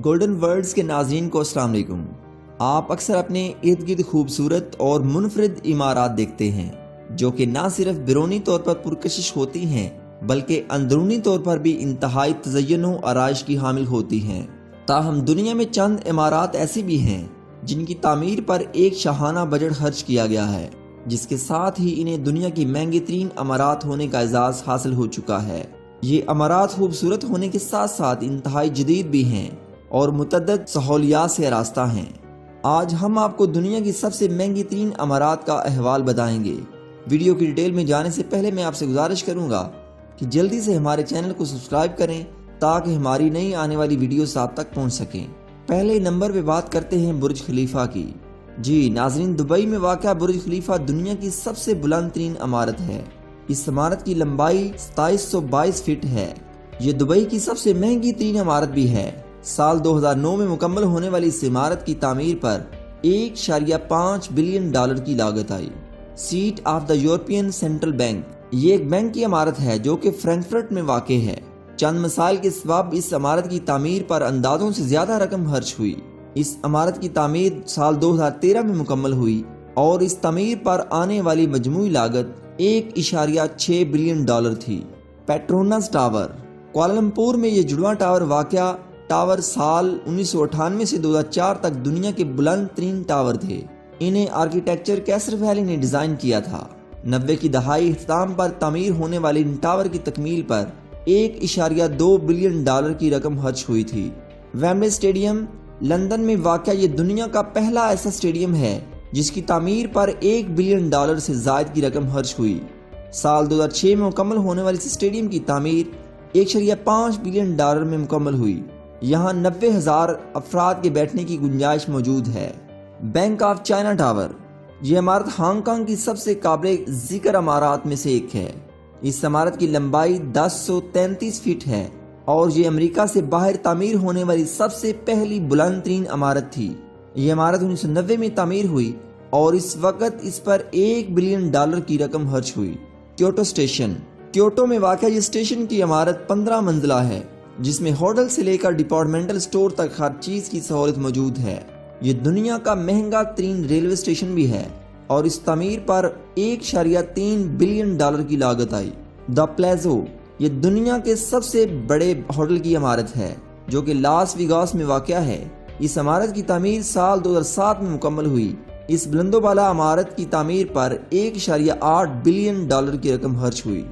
Golden words کے ناظرین کو السلام علیکم۔ آپ اکثر اپنے ارد گرد خوبصورت اور منفرد عمارات دیکھتے ہیں جو کہ نہ صرف بیرونی طور پر پرکشش ہوتی ہیں بلکہ اندرونی طور پر بھی انتہائی تزئین و آرائش کی حامل ہوتی ہیں۔ تاہم دنیا میں چند عمارات ایسی بھی ہیں جن کی تعمیر پر ایک شاہانہ بجٹ خرچ کیا گیا ہے، جس کے ساتھ ہی انہیں دنیا کی مہنگی ترین عمارات ہونے کا اعزاز حاصل ہو چکا ہے۔ یہ عمارات خوبصورت ہونے کے ساتھ ساتھ انتہائی جدید بھی ہیں اور متعدد سہولیات سے آراستہ ہیں۔ آج ہم آپ کو دنیا کی سب سے مہنگی ترین عمارات کا احوال بتائیں گے۔ ویڈیو کی ڈیٹیل میں جانے سے پہلے میں آپ سے گزارش کروں گا کہ جلدی سے ہمارے چینل کو سبسکرائب کریں تاکہ ہماری نئی آنے والی ویڈیوز آپ تک پہنچ سکیں۔ پہلے نمبر پہ بات کرتے ہیں برج خلیفہ کی۔ جی ناظرین، دبئی میں واقع برج خلیفہ دنیا کی سب سے بلند ترین عمارت ہے۔ اس عمارت کی لمبائی 2722 فٹ ہے۔ یہ دبئی کی سب سے مہنگی ترین عمارت بھی ہے۔ سال 2009 میں مکمل ہونے والی اس عمارت کی تعمیر پر 1.5 بلین ڈالر کی لاگت آئی۔ Seat of the European central bank, یہ ایک بینک کی عمارت ہے جو کہ فرینکفرٹ میں واقع ہے۔ چند مسائل کے سبب اس عمارت کی تعمیر پر اندازوں سے زیادہ رقم خرچ ہوئی۔ اس عمارت کی تعمیر سال 2013 میں مکمل ہوئی اور اس تعمیر پر آنے والی مجموعی لاگت 1.6 بلین ڈالر تھی۔ پیٹرونس ٹاور، کوالالمپور میں یہ جڑواں ٹاور واقع ٹاور سال 1998 سے 2004 تک دنیا کے بلند ترین ٹاور تھے۔ انہیں آرکیٹیکچر کیسر ویلی نے ڈیزائن کیا تھا۔ 90 کی دہائی اختتام پر تعمیر ہونے والے ان ٹاور کی تکمیل پر 1.2 بلین ڈالر کی رقم خرچ ہوئی تھی۔ ویمبلے اسٹیڈیم، لندن میں واقع یہ دنیا کا پہلا ایسا اسٹیڈیم ہے جس کی تعمیر پر 1 بلین ڈالر سے زائد کی رقم خرچ ہوئی۔ سال 2006 میں مکمل ہونے والی اس اسٹیڈیم کی تعمیر 1.5 بلین ڈالر میں مکمل ہوئی۔ یہاں 90,000 افراد کے بیٹھنے کی گنجائش موجود ہے۔ بینک آف چائنا ٹاور، یہ عمارت ہانگ کانگ کی سب سے قابل ذکر عمارات میں سے ایک ہے۔ اس عمارت کی لمبائی 1033 فٹ ہے اور یہ امریکہ سے باہر تعمیر ہونے والی سب سے پہلی بلند ترین عمارت تھی۔ یہ عمارت 1990 میں تعمیر ہوئی اور اس وقت اس پر 1 بلین ڈالر کی رقم خرچ ہوئی۔ کیوٹو اسٹیشن، کیوٹو میں واقع یہ اسٹیشن کی عمارت 15 منزلہ ہے جس میں ہوٹل سے لے کر ڈپارٹمنٹل سٹور تک ہر چیز کی سہولت موجود ہے۔ یہ دنیا کا مہنگا ترین ریلوے اسٹیشن بھی ہے اور اس تعمیر پر 1.3 بلین ڈالر کی لاگت آئی۔ دا پلیزو، یہ دنیا کے سب سے بڑے ہوٹل کی عمارت ہے جو کہ لاس ویگاس میں واقع ہے۔ اس عمارت کی تعمیر سال 2007 میں مکمل ہوئی۔ اس بلند و بالا عمارت کی تعمیر پر 1.8 بلین ڈالر کی رقم خرچ ہوئی۔